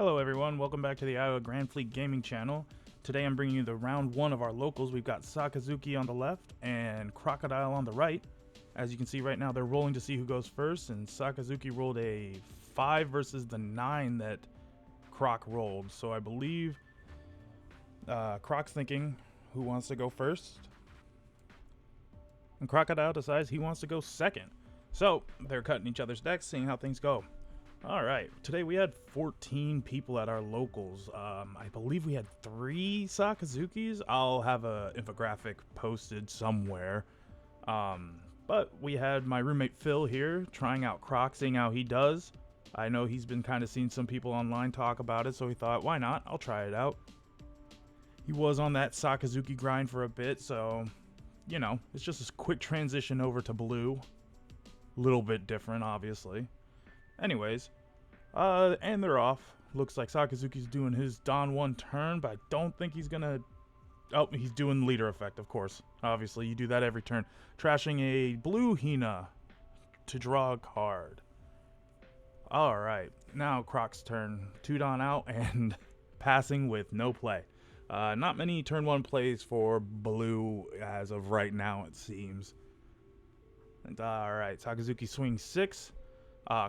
Hello everyone, welcome back to the Iowa Grand Fleet Gaming channel. Today I'm bringing you the round one of our locals. We've got Sakazuki on the left and Crocodile on the right. As you can see right now, they're rolling to see who goes first, and Sakazuki rolled a 5 versus the 9 that Croc rolled. So I believe Croc's thinking who wants to go first, and Crocodile decides he wants to go second. So they're cutting each other's decks, seeing how things go. Alright, today we had 14 people at our locals. I believe we had 3 Sakazukis. I'll have a infographic posted somewhere. But we had my roommate Phil here trying out Croc, seeing how he does. I know he's been kind of seeing some people online talk about it, so he thought, why not? I'll try it out. He was on that Sakazuki grind for a bit, so, you know, it's just a quick transition over to blue. Little bit different, obviously. Anyways, and they're off. Looks like Sakazuki's doing his Dawn 1 turn, but I don't think he's gonna... Oh, he's doing leader effect, of course. Obviously, you do that every turn. Trashing a blue Hina to draw a card. Alright, now Croc's turn. 2 Dawn out and passing with no play. Not many turn 1 plays for blue as of right now, it seems. And alright, Sakazuki swings 6.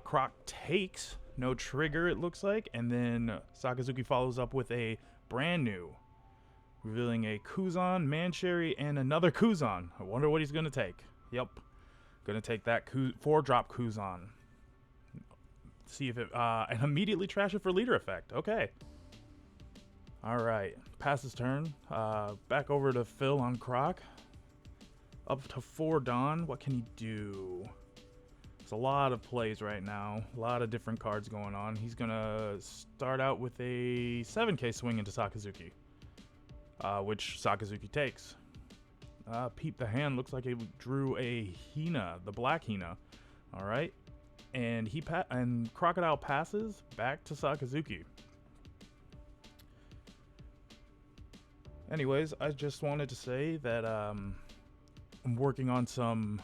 Croc takes, no trigger it looks like, and then Sakazuki follows up with a brand new, revealing a Kuzan, Mancherry, and another Kuzan. I wonder what he's going to take. Yep, going to take that 4-drop Kuzan. See if it, and immediately trash it for leader effect. Okay. Alright, passes turn. Back over to Phil on Croc. Up to 4 Dawn, what can he do? It's a lot of plays right now, a lot of different cards going on. He's gonna start out with a 7k swing into Sakazuki, which Sakazuki takes. Peep the hand, looks like he drew a Hina, the black Hina. All right, and and Crocodile passes back to Sakazuki. Anyways, I just wanted to say that I'm working on some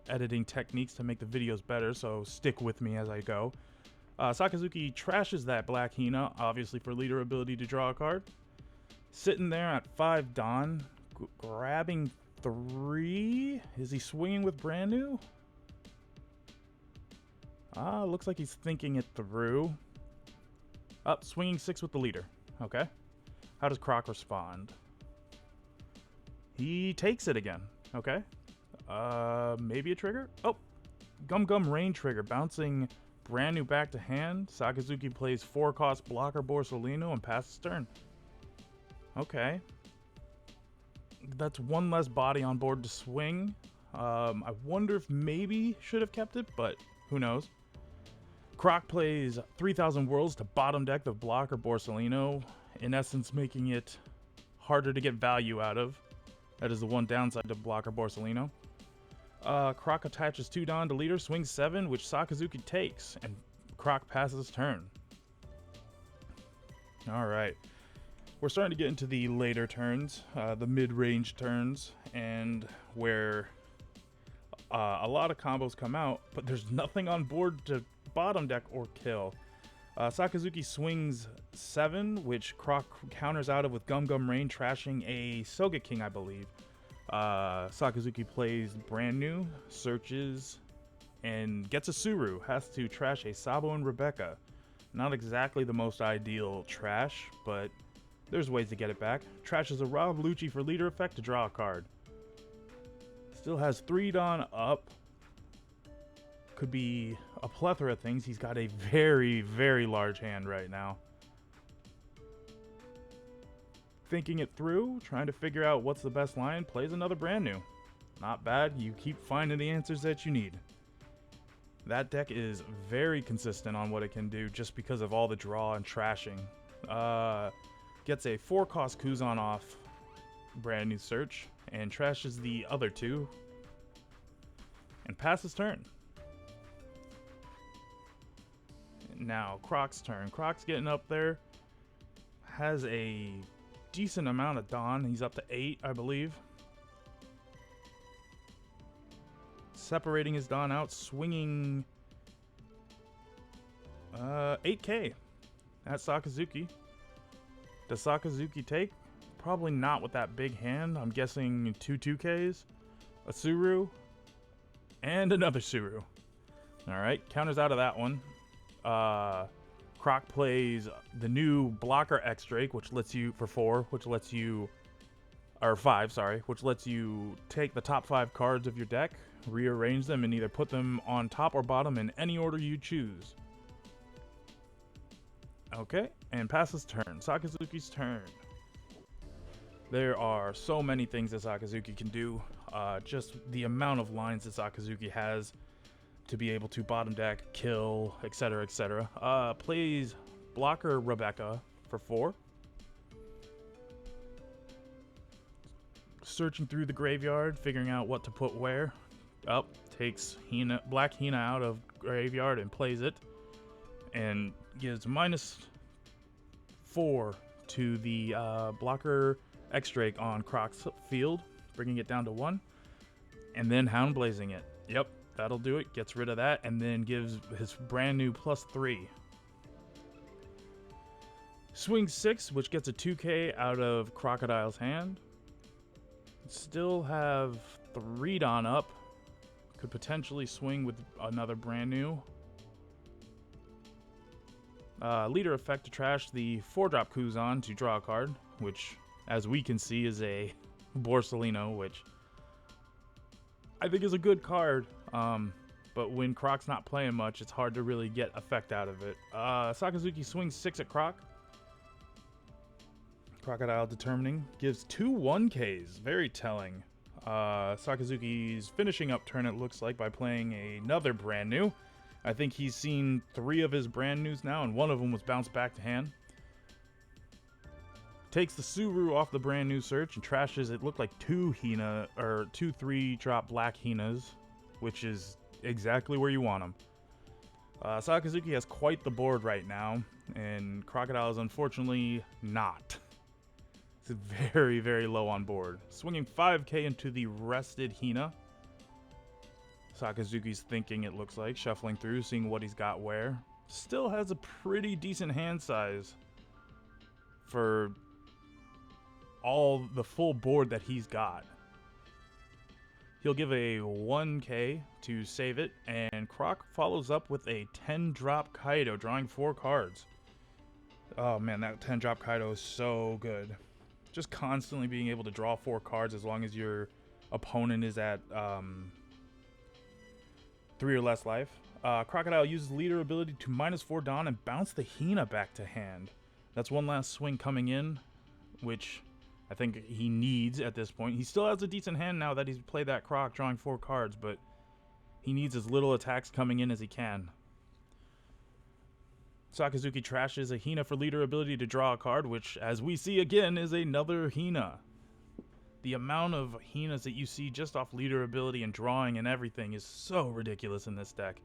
editing techniques to make the videos better, so stick with me as I go. Sakazuki trashes that black Hina, obviously for leader ability to draw a card. Sitting there at 5 Dawn, grabbing 3. Is he swinging with brand new? Looks like he's thinking it through. Swinging 6 with the leader. Okay. How does Croc respond? He takes it again. Okay. Maybe a trigger? Oh, Gum Rain trigger, bouncing brand new back to hand. Sakazuki plays 4-cost blocker Borsalino and passes turn. Okay. That's 1 less body on board to swing. I wonder if maybe should have kept it, but who knows. Croc plays 3,000 Worlds to bottom deck the blocker Borsalino, in essence making it harder to get value out of. That is the one downside to blocker Borsalino. Croc attaches 2 Dawn to leader, swings 7, which Sakazuki takes, and Croc passes turn. Alright. We're starting to get into the later turns, the mid-range turns, and where a lot of combos come out, but there's nothing on board to bottom deck or kill. Sakazuki swings 7, which Croc counters out of with Gum Rain, trashing a Sogeking, I believe. Sakazuki plays brand new, searches, and gets a Suru. Has to trash a Sabo and Rebecca. Not exactly the most ideal trash, but there's ways to get it back. Trashes a Rob Lucci for leader effect to draw a card. Still has 3 Dawn up. Could be a plethora of things. He's got a very, very large hand right now. Thinking it through, trying to figure out what's the best line, plays another brand new. Not bad, you keep finding the answers that you need. That deck is very consistent on what it can do just because of all the draw and trashing. Gets a 4-cost Kuzan off brand new search and trashes the other 2 and passes turn. Now Croc's turn. Croc's getting up there, has a decent amount of Dawn. He's up to 8, I believe. Separating his Dawn out, swinging 8k. at Sakazuki. Does Sakazuki take? Probably not with that big hand. I'm guessing 2-2Ks, a Suru, and another Suru. Alright, counters out of that one. Croc plays the new blocker X Drake, which lets you, for 4, which lets you, or 5, sorry, which lets you take the top 5 cards of your deck, rearrange them, and either put them on top or bottom in any order you choose. Okay, and passes turn. Sakazuki's turn. There are so many things that Sakazuki can do. Just the amount of lines that Sakazuki has to be able to bottom deck, kill, etc., etc. Plays blocker Rebecca for 4. Searching through the graveyard, figuring out what to put where. Takes Black Hina out of graveyard and plays it. And gives -4 to the blocker X-Drake on Croc's field, bringing it down to 1. And then Hound Blazing it. Yep. That'll do it. Gets rid of that and then gives his brand new +3. Swing 6, which gets a 2K out of Crocodile's hand. Still have 3 Don up. Could potentially swing with another brand new. Leader effect to trash the 4-drop Kuzan to draw a card, which, as we can see, is a Borsalino, which I think is a good card. But when Croc's not playing much, it's hard to really get effect out of it. Sakazuki swings 6 at Croc. Crocodile determining. Gives 2 1Ks. Very telling. Sakazuki's finishing up turn, it looks like, by playing another brand new. I think he's seen 3 of his brand news now, and one of them was bounced back to hand. Takes the Suru off the brand new search and trashes, it looked like 2 Hina, or 2 3-drop black Hinas, which is exactly where you want them. Sakazuki has quite the board right now, and Crocodile is unfortunately not. It's very, very low on board. Swinging 5K into the rested Hina. Sakazuki's thinking, it looks like, shuffling through, seeing what he's got where. Still has a pretty decent hand size for all the full board that he's got. He'll give a 1K to save it, and Croc follows up with a 10-drop Kaido, drawing 4 cards. Oh man, that 10-drop Kaido is so good. Just constantly being able to draw 4 cards as long as your opponent is at 3 or less life. Crocodile uses leader ability to -4 Dawn and bounce the Hina back to hand. That's one last swing coming in, which I think he needs at this point. He still has a decent hand now that he's played that Croc, drawing 4 cards, but he needs as little attacks coming in as he can. Sakazuki trashes a Hina for leader ability to draw a card, which, as we see again, is another Hina. The amount of Hinas that you see just off leader ability and drawing and everything is so ridiculous in this deck.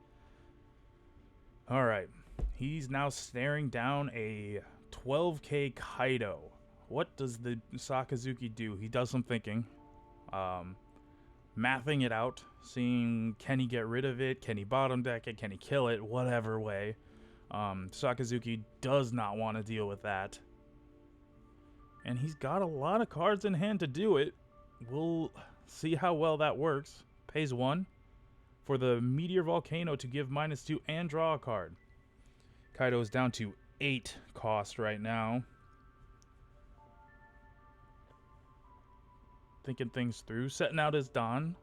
Alright, he's now staring down a 12K Kaido. What does the Sakazuki do? He does some thinking. Mathing it out, seeing can he get rid of it, can he bottom deck it, can he kill it, whatever way. Sakazuki does not want to deal with that. And he's got a lot of cards in hand to do it. We'll see how well that works. Pays 1 for the Meteor Volcano to give -2 and draw a card. Kaido is down to 8 cost right now. Thinking things through. Setting out his Don.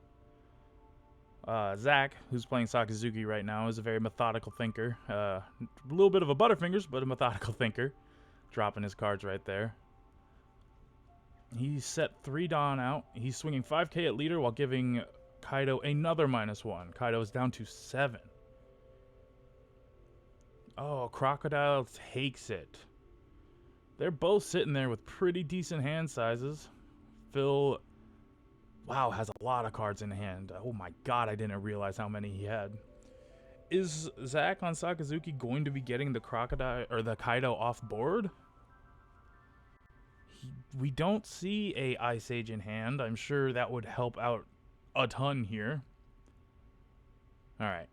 Zach, who's playing Sakazuki right now, is a very methodical thinker. A little bit of a Butterfingers, but a methodical thinker. Dropping his cards right there. He set 3 Dawn out. He's swinging 5K at leader while giving Kaido another -1. Kaido is down to 7. Oh, Crocodile takes it. They're both sitting there with pretty decent hand sizes. Phil, wow, has a lot of cards in hand. Oh my god, I didn't realize how many he had. Is Zach on Sakazuki going to be getting the Crocodile or the Kaido off board? We don't see a Ice Age in hand. I'm sure that would help out a ton here. Alright.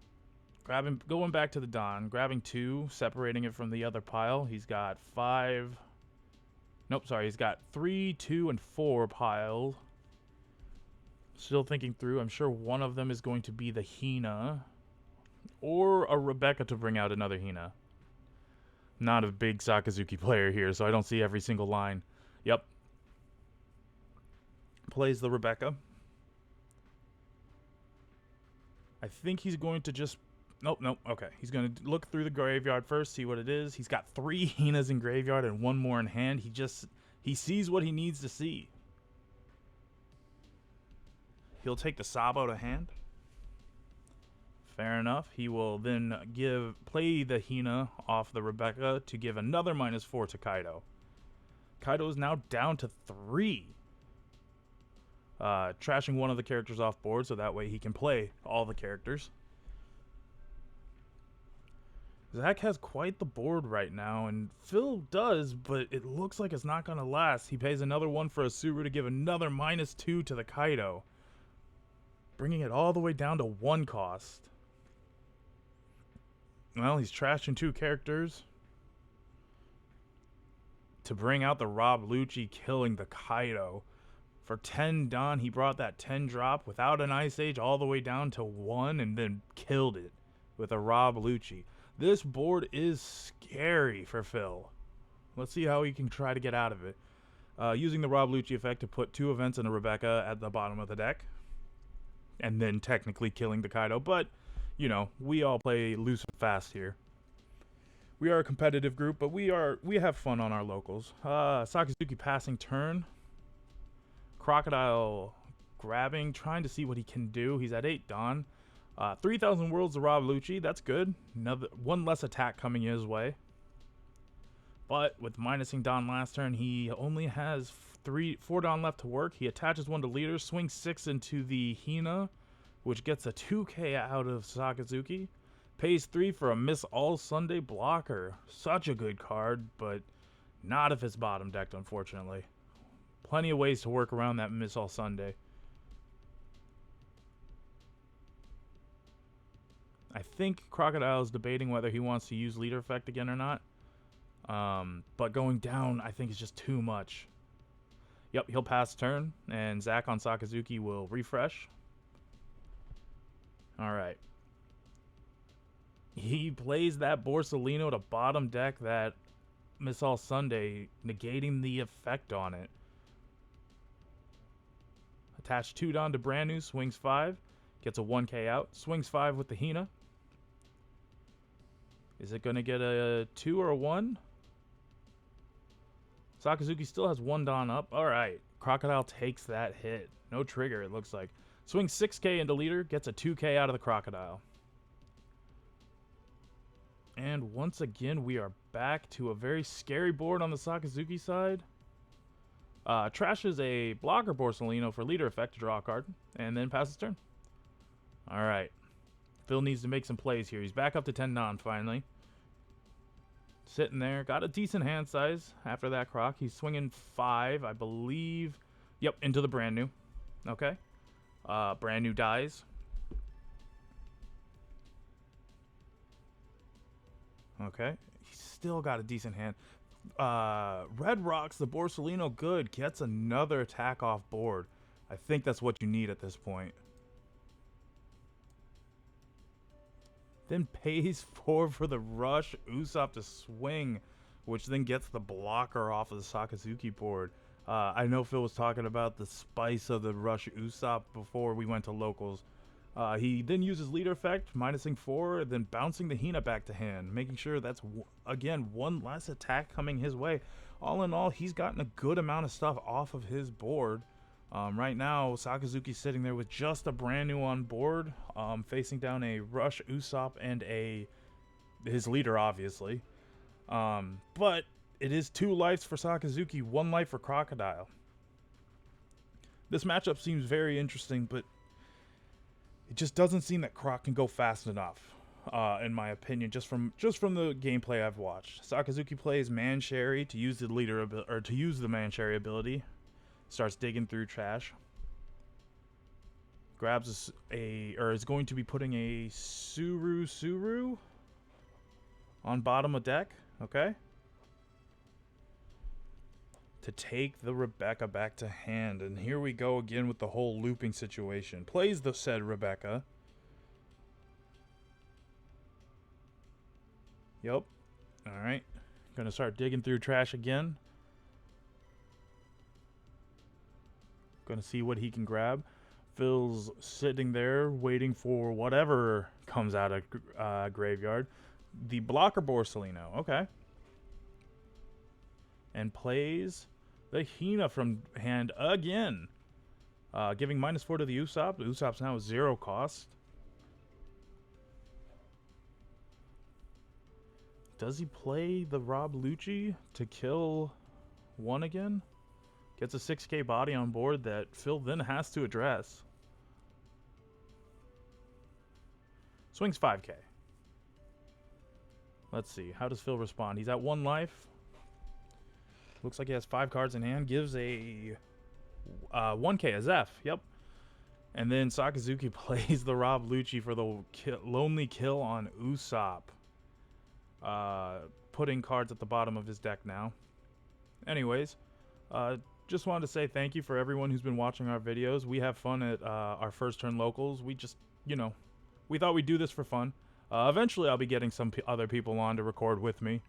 going back to the Don, grabbing 2, separating it from the other pile. He's got 5. Nope, sorry. He's got 3, 2, and 4 piles. Still thinking through. I'm sure one of them is going to be the Hina. Or a Rebecca to bring out another Hina. Not a big Sakazuki player here, so I don't see every single line. Yep. Plays the Rebecca. I think he's going to just... Nope. Okay. He's going to look through the graveyard first, see what it is. He's got 3 Hinas in graveyard and 1 more in hand. He sees what he needs to see. He'll take the Sabo to hand. Fair enough. He will then play the Hina off the Rebecca to give another -4 to Kaido. Kaido is now down to 3. Trashing one of the characters off board so that way he can play all the characters. Zach has quite the board right now, and Phil does, but it looks like it's not going to last. He pays another 1 for a Suru to give another -2 to the Kaido, bringing it all the way down to 1 cost. Well, he's trashing 2 characters to bring out the Rob Lucci, killing the Kaido. For 10 Don, he brought that 10 drop without an Ice Age all the way down to 1 and then killed it with a Rob Lucci. This board is scary for Phil. Let's see how he can try to get out of it. Using the Rob Lucci effect to put 2 events in a Rebecca at the bottom of the deck. And then technically killing the Kaido. But, you know, we all play loose and fast here. We are a competitive group, but we have fun on our locals. Sakazuki passing turn. Crocodile grabbing, trying to see what he can do. He's at 8 Don. 3,000 worlds to Rob Lucci. That's good. Another 1 less attack coming his way. But with minusing Don last turn, he only has 4 Don left to work. He attaches 1 to leader, swings 6 into the Hina, which gets a 2k out of Sakazuki. Pays 3 for a Miss All Sunday blocker. Such a good card, but not if it's bottom decked, unfortunately. Plenty of ways to work around that Miss All Sunday. I think Crocodile is debating whether he wants to use leader effect again or not. But going down, I think, is just too much. Yep, he'll pass turn, and Zach on Sakazuki will refresh. Alright. He plays that Borsalino to bottom deck that Miss All Sunday, negating the effect on it. Attach 2 Don to brand new, swings 5, gets a 1k out, swings 5 with the Hina. Is it going to get a 2 or a 1? Sakazuki still has 1 Don up. Alright, Crocodile takes that hit. No trigger, it looks like. Swings 6k into leader, gets a 2k out of the Crocodile. And once again, we are back to a very scary board on the Sakazuki side. Trashes a blocker Borsalino for leader effect to draw a card, and then passes turn. Alright. Phil needs to make some plays here. He's back up to 10 Don finally. Sitting there. Got a decent hand size after that Croc. He's swinging 5, I believe. Yep, into the brand new. Okay. Brand new dies. Okay. He's still got a decent hand. Red rocks the Borsalino good. Gets another attack off board. I think that's what you need at this point. Then pays 4 for the rush Usopp to swing, which then gets the blocker off of the Sakazuki board. I know Phil was talking about the spice of the rush Usopp before we went to locals. He then uses leader effect, minusing 4, then bouncing the Hina back to hand, making sure that's, again, 1 less attack coming his way. All in all, he's gotten a good amount of stuff off of his board. Right now, Sakazuki's sitting there with just a brand new on board, facing down a rush Usopp and his leader, obviously. But it is 2 lives for Sakazuki, 1 life for Crocodile. This matchup seems very interesting, but it just doesn't seem that Croc can go fast enough, in my opinion. Just from the gameplay I've watched, Sakazuki plays Mancherry to use the leader or to use the Mancherry ability. Starts digging through trash. Grabs or is going to be putting a Suru on bottom of deck. Okay. To take the Rebecca back to hand. And here we go again with the whole looping situation. Plays the said Rebecca. Yep. Alright. Gonna start digging through trash again. Gonna see what he can grab. Phil's sitting there waiting for whatever comes out of graveyard. The blocker Borsalino. Okay. And plays the Hina from hand again. Giving -4 to the Usopp. The Usopp's now 0 cost. Does he play the Rob Lucci to kill 1 again? Gets a 6k body on board that Phil then has to address. Swings 5k. Let's see. How does Phil respond? He's at 1 life. Looks like he has 5 cards in hand. Gives a 1k, a Zeph. Yep. And then Sakazuki plays the Rob Lucci for the lonely kill on Usopp. Putting cards at the bottom of his deck now. Anyways, just wanted to say thank you for everyone who's been watching our videos. We have fun at our first turn locals. We just, we thought we'd do this for fun. Eventually I'll be getting some other people on to record with me.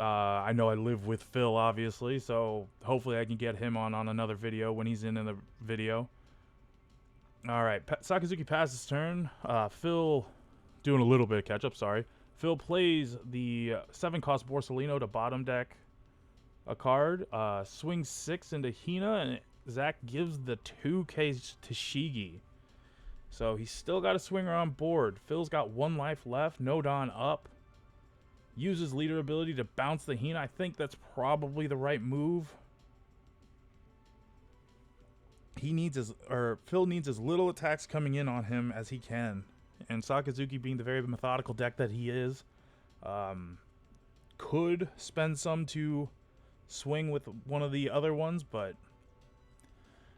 I know I live with Phil, obviously, so hopefully I can get him on another video when he's in the video. Alright, Sakazuki passes turn. Phil doing a little bit of catch-up, sorry. Phil plays the 7-cost Borsalino to bottom deck a card. Swings 6 into Hina, and Zach gives the 2k to Shigi. So he's still got a swinger on board. Phil's got 1 life left, no Don up. Uses leader ability to bounce the Hina. I think that's probably the right move. Phil needs as little attacks coming in on him as he can. And Sakazuki, being the very methodical deck that he is, could spend some to swing with one of the other ones, but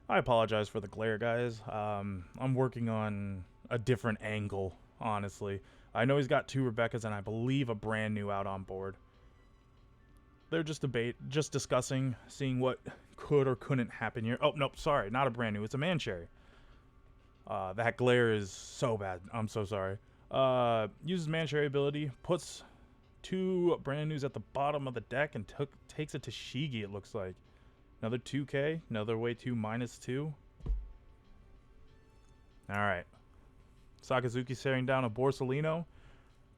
I apologize for the glare, guys. I'm working on a different angle, honestly. I know he's got 2 Rebeccas and I believe a brand new out on board. They're just discussing, seeing what could or couldn't happen here. Oh, nope, sorry, not a brand new. It's a Mancherry. That glare is so bad. I'm so sorry. Uses Mancherry ability, puts 2 brand news at the bottom of the deck and takes it to Shigi, it looks like. Another 2k, another way to -2. Alright. Sakazuki staring down a Borsalino,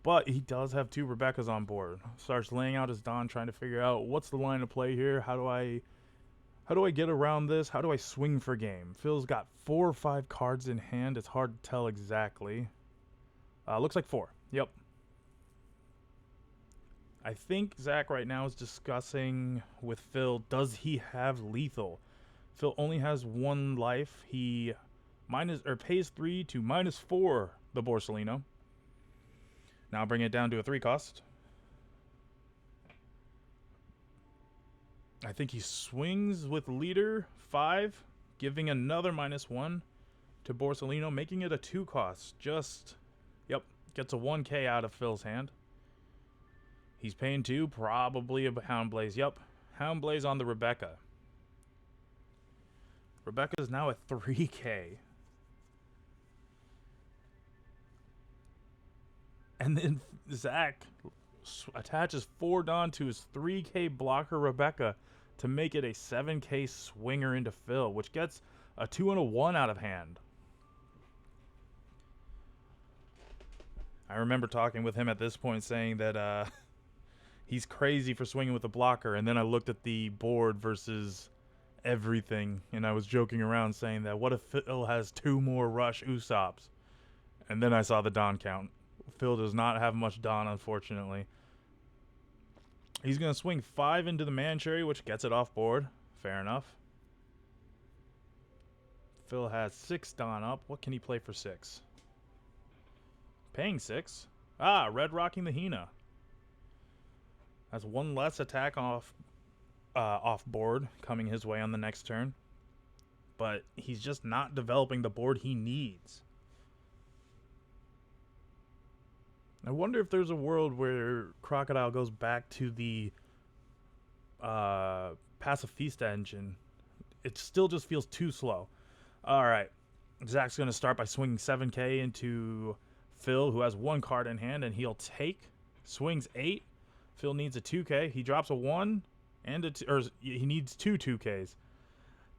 but he does have 2 Rebeccas on board. Starts laying out his Don, trying to figure out what's the line of play here. How do I get around this? How do I swing for game? Phil's got 4 or 5 cards in hand. It's hard to tell exactly. Looks like 4. Yep. I think Zach right now is discussing with Phil, does he have lethal? Phil only has 1 life. He pays 3 to -4 the Borsalino. Now bring it down to a 3 cost. I think he swings with leader 5, giving another -1 to Borsalino, making it a 2 cost. Gets a 1k out of Phil's hand. He's paying 2, probably a Hound Blaze. Yep, Hound Blaze on the Rebecca. Rebecca is now at 3k. And then Zach attaches 4 Don to his 3k blocker Rebecca to make it a 7k swinger into Phil, which gets a 2 and a 1 out of hand. I remember talking with him at this point saying that he's crazy for swinging with a blocker, and then I looked at the board versus everything, and I was joking around saying that what if Phil has 2 more rush Usopps? And then I saw the Don count. Phil does not have much Don, unfortunately. He's going to swing 5 into the Mancherry, which gets it off board. Fair enough. Phil has 6 Don up. What can he play for 6? Paying 6. Red rocking the Hina. That's 1 less attack off board coming his way on the next turn. but he's just not developing the board he needs. I wonder if there's a world where Crocodile goes back to the Pacifista engine. It still just feels too slow. All right. Zach's going to start by swinging 7k into Phil, who has 1 card in hand, and he'll take. Swings 8. Phil needs a 2k. He drops a 1 and a 2, or he needs 2 2ks.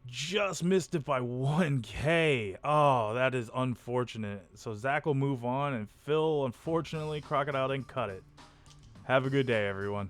Just missed it by 1k. Oh, that is unfortunate. So Zach will move on, and Phil, unfortunately, Crocodile didn't cut it. Have a good day, everyone.